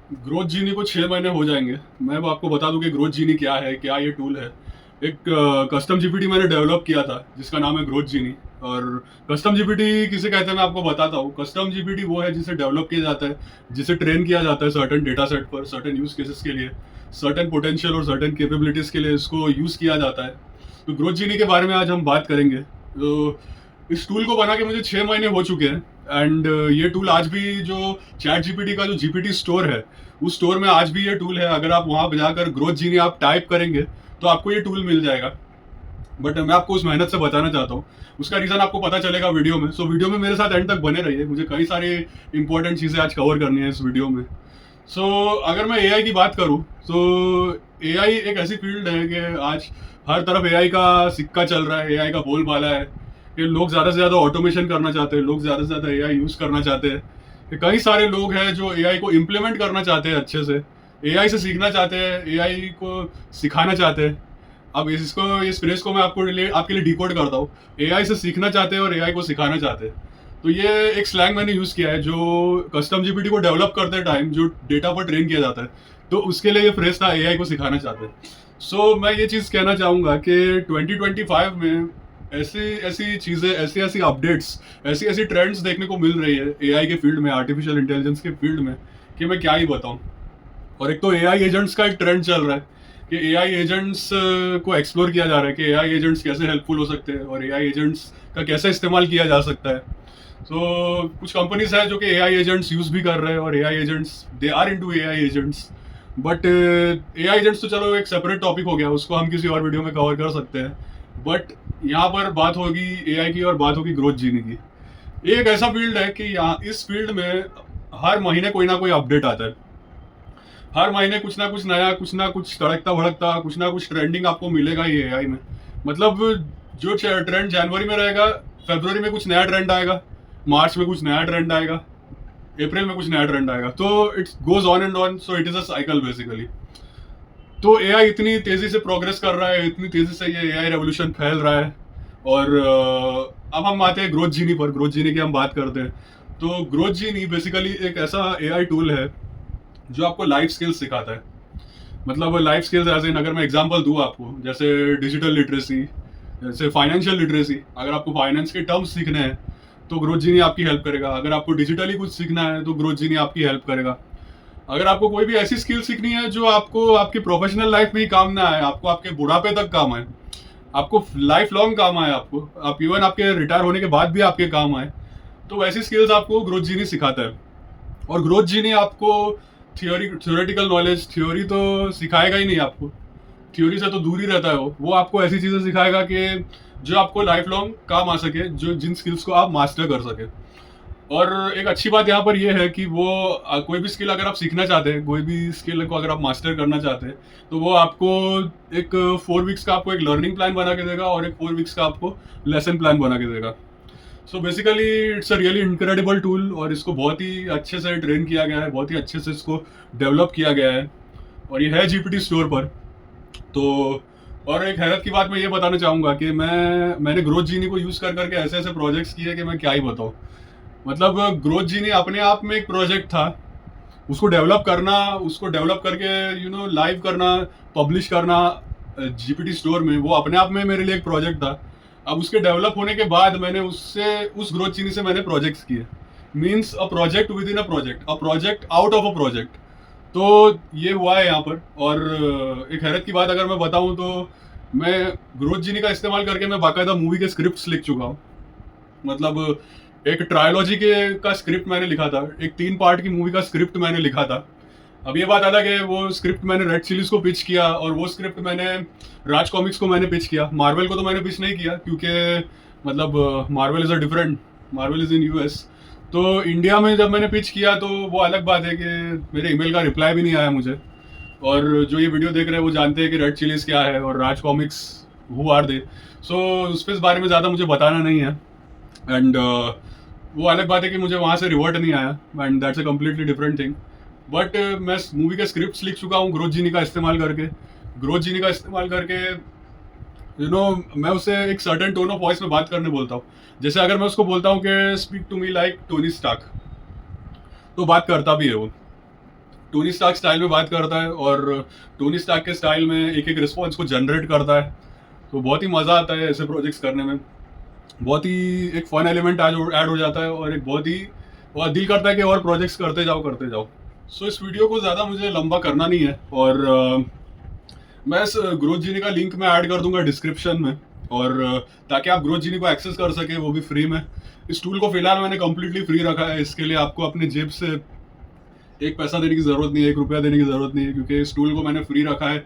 Growth जीनी को 6 महीने हो जाएंगे। मैं अब आपको बता दूं कि ग्रोथ जीनी क्या है, क्या ये टूल है। एक कस्टम जीपीटी मैंने डेवलप किया था जिसका नाम है ग्रोथ जीनी। और कस्टम जीपीटी किसे कहते हैं मैं आपको बताता हूँ। कस्टम जीपीटी वो है जिसे डेवलप किया जाता है, जिसे ट्रेन किया जाता है सर्टेन डेटा सेट पर, सर्टेन यूज केसेस के लिए, सर्टेन पोटेंशियल और सर्टेन कैपेबिलिटीज के लिए इसको यूज किया जाता है। तो ग्रोथ जीनी के बारे में आज हम बात करेंगे। तो इस टूल को बना के मुझे 6 महीने हो चुके हैं। एंड ये टूल आज भी जो चैट जीपीटी का जो जीपीटी स्टोर है, उस स्टोर में आज भी ये टूल है। अगर आप वहां पर जाकर ग्रोथ जीनी आप टाइप करेंगे तो आपको ये टूल मिल जाएगा। बट मैं आपको उस मेहनत से बताना चाहता हूँ, उसका रीजन आपको पता चलेगा वीडियो में। सो वीडियो में मेरे साथ एंड तक बने रहिए, मुझे कई सारी इंपॉर्टेंट चीजें आज कवर करनी है इस वीडियो में। अगर मैं एआई की बात करूँ तो एआई एक ऐसी फील्ड है कि आज हर तरफ एआई का सिक्का चल रहा है, एआई का बोलबाला है कि लोग ज़्यादा से ज़्यादा ऑटोमेशन करना चाहते हैं, लोग ज़्यादा से ज़्यादा एआई यूज़ करना चाहते हैं। कि कई सारे लोग हैं जो एआई को इम्प्लीमेंट करना चाहते हैं अच्छे से, एआई से सीखना चाहते हैं, एआई को सिखाना चाहते हैं। अब इस फ्रेज को मैं आपके लिए डिकोड करता हूँ। एआई से सीखना चाहते हैं और एआई को सिखाना चाहते हैं। तो ये एक स्लैंग मैंने यूज़ किया है जो कस्टम जीपीटी को डेवलप करते टाइम जो डेटा पर ट्रेन किया जाता है, तो उसके लिए ये फ्रेज था, एआई को सिखाना चाहते हैं। मैं ये चीज़ कहना चाहूँगा कि 2025 में ऐसी ऐसी चीज़ें, ऐसी ऐसी अपडेट्स, ऐसी ऐसी ट्रेंड्स देखने को मिल रही है एआई के फील्ड में, आर्टिफिशियल इंटेलिजेंस के फील्ड में, कि मैं क्या ही बताऊँ। और एक तो एआई एजेंट्स का एक ट्रेंड चल रहा है कि एआई एजेंट्स को एक्सप्लोर किया जा रहा है कि एआई एजेंट्स कैसे हेल्पफुल हो सकते हैं और एआई एजेंट्स का कैसे इस्तेमाल किया जा सकता है। कुछ कंपनीज हैं जो कि एआई एजेंट्स यूज भी कर रहे हैं और AI agents they are into AI agents. But AI agents तो चलो एक सेपरेट टॉपिक हो गया, उसको हम किसी और वीडियो में कवर कर सकते हैं। बट यहाँ पर बात होगी एआई की और बात होगी ग्रोथ जीनी की। ये एक ऐसा फील्ड है कि यहाँ इस फील्ड में हर महीने कोई ना कोई अपडेट आता है। हर महीने कुछ ना कुछ नया, कुछ ना कुछ तड़कता भड़कता, कुछ ना कुछ ट्रेंडिंग आपको मिलेगा ही एआई में। मतलब जो ट्रेंड जनवरी में रहेगा, फरवरी में कुछ नया ट्रेंड आएगा, मार्च में कुछ नया ट्रेंड आएगा, अप्रैल में कुछ नया ट्रेंड आएगा। तो it's goes on and on, so it is a cycle basically. तो एआई इतनी तेजी से प्रोग्रेस कर रहा है, इतनी तेजी से ये एआई रेवोल्यूशन फैल रहा है। और अब हम आते हैं ग्रोथ जीनी पर। ग्रोथ जीनी की हम बात करते हैं तो ग्रोथ जीनी बेसिकली एक ऐसा एआई टूल है जो आपको लाइफ स्किल्स सिखाता है। मतलब लाइफ स्किल्स एज इन, अगर मैं एग्जांपल दूँ आपको, जैसे डिजिटल लिटरेसी, जैसे फाइनेंशियल लिटरेसी। अगर आपको फाइनेंस के टर्म्स सीखने हैं तो ग्रोथ जीनी आपकी हेल्प करेगा। अगर आपको डिजिटली कुछ सीखना है तो ग्रोथ जीनी आपकी हेल्प करेगा। अगर आपको कोई भी ऐसी स्किल सीखनी है जो आपको आपकी प्रोफेशनल लाइफ में ही काम ना आए, आपको आपके बुढ़ापे तक काम आए, आपको लाइफ लॉन्ग काम आए, आपको आप इवन आपके रिटायर होने के बाद भी आपके काम आए, तो वैसी स्किल्स आपको ग्रोथ जीनी सिखाता है। और ग्रोथ जीनी आपको थियोरेटिकल नॉलेज, थ्योरी तो सिखाएगा ही नहीं आपको, थ्योरी से तो दूर ही रहता है वो आपको ऐसी चीज़ें सिखाएगा कि जो आपको लाइफ लॉन्ग काम आ सके, जो जिन स्किल्स को आप मास्टर कर सके। और एक अच्छी बात यहाँ पर यह है कि वो कोई भी स्किल अगर आप सीखना चाहते हैं, कोई भी स्किल को अगर आप मास्टर करना चाहते हैं, तो वो आपको एक 4 वीक्स का आपको एक लर्निंग प्लान बना के देगा और एक 4 वीक्स का आपको लेसन प्लान बना के देगा। Basically it's a really incredible tool और इसको बहुत ही अच्छे से ट्रेन किया गया है, बहुत ही अच्छे से इसको डेवलप किया गया है और ये है जीपीटी स्टोर पर। तो और एक हैरत की बात मैं ये बताना चाहूँगा कि मैंने ग्रोथ जीनी को यूज़ कर करके ऐसे ऐसे प्रोजेक्ट्स किए कि मैं क्या ही बताऊँ। मतलब ग्रोथ जीनी अपने आप में एक प्रोजेक्ट था। उसको डेवलप करके लाइव करना, पब्लिश करना जीपीटी स्टोर में, वो अपने आप में मेरे लिए एक प्रोजेक्ट था। अब उसके डेवलप होने के बाद मैंने उस ग्रोथ जीनी से मैंने प्रोजेक्ट्स किए। Means a project with in a project out of a project. तो ये हुआ है यहाँ पर। और एक हैरत की बात अगर मैं बताऊँ तो मैं ग्रोथ जीनी का इस्तेमाल करके मैं बाकायदा मूवी के स्क्रिप्ट्स लिख चुका हूँ। मतलब एक ट्रायोलॉजी के का स्क्रिप्ट मैंने लिखा था, एक 3 पार्ट की मूवी का स्क्रिप्ट मैंने लिखा था। अब ये बात अलग है, वो स्क्रिप्ट मैंने रेड चिलीज को पिच किया और वो स्क्रिप्ट मैंने राज कॉमिक्स को मैंने पिच किया। मार्वल को तो मैंने पिच नहीं किया क्योंकि मतलब मार्वल इज इन यूएस। तो इंडिया में जब मैंने पिच किया तो वो अलग बात है कि मेरे ईमेल का रिप्लाई भी नहीं आया मुझे। और जो ये वीडियो देख रहे हैं वो जानते हैं कि रेड चिलीज क्या है और राज कॉमिक्स हु आर दे। उस पर इस बारे में ज़्यादा मुझे बताना नहीं है। एंड वो अलग बात है कि मुझे वहाँ से रिवर्ट नहीं आया, and that's a completely different thing. But मैं मूवी के स्क्रिप्ट्स लिख चुका हूँ ग्रोथ जीनी का इस्तेमाल करके। मैं उसे एक सर्टेन टोन ऑफ वॉइस में बात करने बोलता हूँ। जैसे अगर मैं उसको बोलता हूँ कि speak to me like Tony Stark, तो बात करता भी है वो। टोनी स्टार्क स्टाइल में बात करता है और टोनी स्टार्क के स्टाइल में एक एक रिस्पॉन्स को जनरेट करता है। तो बहुत ही मज़ा आता है ऐसे प्रोजेक्ट्स करने में। बहुत ही एक फन एलिमेंट ऐड हो जाता है और एक बहुत ही और दिल करता है कि और प्रोजेक्ट्स करते जाओ। सो इस वीडियो को ज़्यादा मुझे लंबा करना नहीं है और मैं इस ग्रोथ जीनी का लिंक में ऐड कर दूंगा डिस्क्रिप्शन में, और ताकि आप ग्रोथ जीनी को एक्सेस कर सके, वो भी फ्री में। इस टूल को फिलहाल मैंने कम्प्लीटली फ्री रखा है। इसके लिए आपको अपने जेब से एक पैसा देने की ज़रूरत नहीं है, 1 रुपया देने की ज़रूरत नहीं है, क्योंकि इस टूल को मैंने फ्री रखा है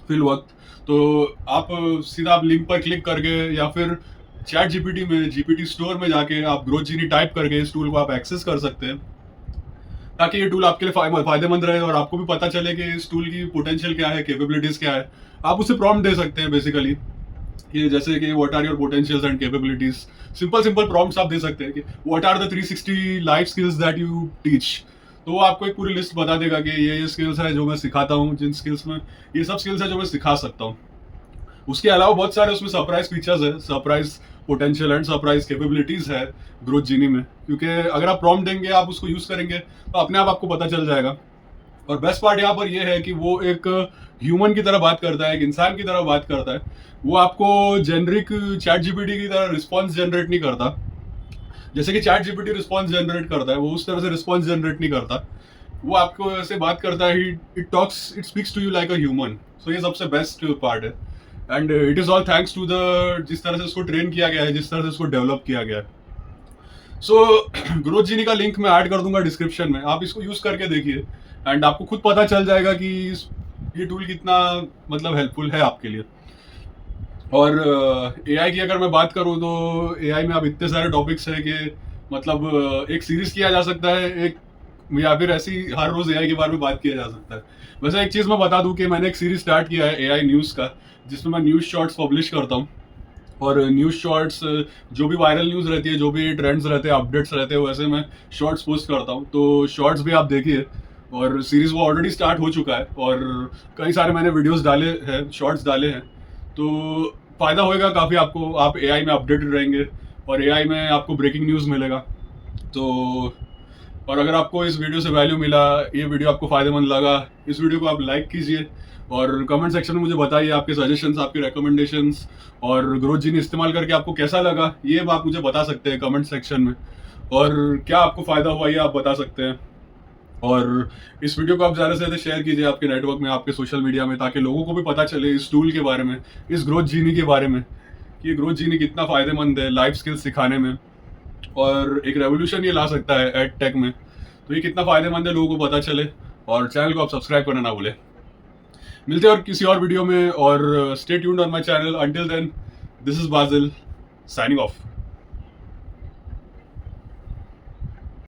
फिल वक्त। तो आप सीधा आप लिंक पर क्लिक करके या फिर चैट जीपीटी में, जीपीटी स्टोर में जाके आप ग्रोथ जीनी टाइप करके इस टूल को आप एक्सेस कर सकते हैं, ताकि ये टूल आपके लिए फायदेमंद रहे और आपको भी पता चले कि इस टूल की पोटेंशियल क्या है, कैपेबिलिटीज क्या है। आप उसे प्रॉम्प्ट दे सकते हैं बेसिकली, कि जैसे कि what are your potentials and capabilities. Simple prompts आप दे सकते हैं कि what are the 360 life skills that you teach. तो वो आपको एक पूरी लिस्ट बता देगा कि ये स्किल्स है जो मैं सिखाता हूँ, जिन स्किल्स में ये सब स्किल्स है जो मैं सिखा सकता हूँ। उसके अलावा बहुत सारे उसमें सरप्राइज फीचर्स है, surprise potential and surprise capabilities है ग्रोथ जीनी में, क्योंकि अगर आप प्रॉम्प्ट देंगे, आप उसको यूज करेंगे, तो अपने आप आपको पता चल जाएगा। और बेस्ट पार्ट यहाँ पर यह है कि वो एक ह्यूमन की तरह बात करता है, एक इंसान की तरह बात करता है। वो आपको जेनरिक चैट जीपीटी की तरह रिस्पॉन्स जनरेट नहीं करता। जैसे कि चैट जीपीटी रिस्पॉन्स जनरेट करता है, वो उस तरह से रिस्पॉन्स जनरेट नहीं करता। वो आपको ऐसे बात करता है, it speaks to you like a human. So ये सबसे बेस्ट पार्ट है, and it is all thanks to the जिस तरह से उसको ट्रेन किया गया है, जिस तरह से उसको डेवलप किया गया है। सो ग्रोथ जीनी का लिंक मैं ऐड कर दूंगा डिस्क्रिप्शन में, आप इसको यूज करके देखिए एंड आपको खुद पता चल जाएगा कि ये टूल कितना मतलब हेल्पफुल है आपके लिए। और एआई की अगर मैं बात करूँ तो एआई में अब इतने सारे टॉपिक्स हैं कि मतलब एक सीरीज किया जा सकता है, एक या फिर ऐसी हर रोज एआई के बारे में बात किया जा सकता है। वैसे एक चीज़ मैं बता दूं कि मैंने एक सीरीज स्टार्ट किया है एआई न्यूज़ का, जिसमें मैं न्यूज़ शॉर्ट्स पब्लिश करता हूँ। और न्यूज़ शॉर्ट्स जो भी वायरल न्यूज़ रहती है, जो भी ट्रेंड्स रहते हैं, अपडेट्स रहते हैं, वैसे मैं शॉर्ट्स पोस्ट करता हूँ। तो शॉर्ट्स भी आप देखिए, और सीरीज वो ऑलरेडी स्टार्ट हो चुका है और कई सारे मैंने वीडियोस डाले हैं, शॉर्ट्स डाले हैं। तो फ़ायदा होएगा काफ़ी आपको, आप एआई में अपडेटेड रहेंगे और एआई में आपको ब्रेकिंग न्यूज़ मिलेगा। तो और अगर आपको इस वीडियो से वैल्यू मिला, ये वीडियो आपको फ़ायदेमंद लगा, इस वीडियो को आप लाइक कीजिए और कमेंट सेक्शन में मुझे बताइए आपके सजेशंस, आपके रिकमेंडेशंस, और ग्रोथ जीनी इस्तेमाल करके आपको कैसा लगा, ये आप मुझे बता सकते हैं कमेंट सेक्शन में। और क्या आपको फ़ायदा हुआ ये आप बता सकते हैं। और इस वीडियो को आप ज़्यादा से ज़्यादा शेयर कीजिए आपके नेटवर्क में, आपके सोशल मीडिया में, ताकि लोगों को भी पता चले इस टूल के बारे में, इस ग्रोथ जीनी के बारे में, कि ये ग्रोथ जीनी कितना फ़ायदेमंद है लाइफ स्किल्स सिखाने में, और एक रेवोल्यूशन ये ला सकता है एड टेक में। तो ये कितना फ़ायदेमंद है लोगों को पता चले। और चैनल को आप सब्सक्राइब करना ना भूलें। मिलते हैं और किसी और वीडियो में, और stay tuned on my channel. Until then, this is Basil signing of.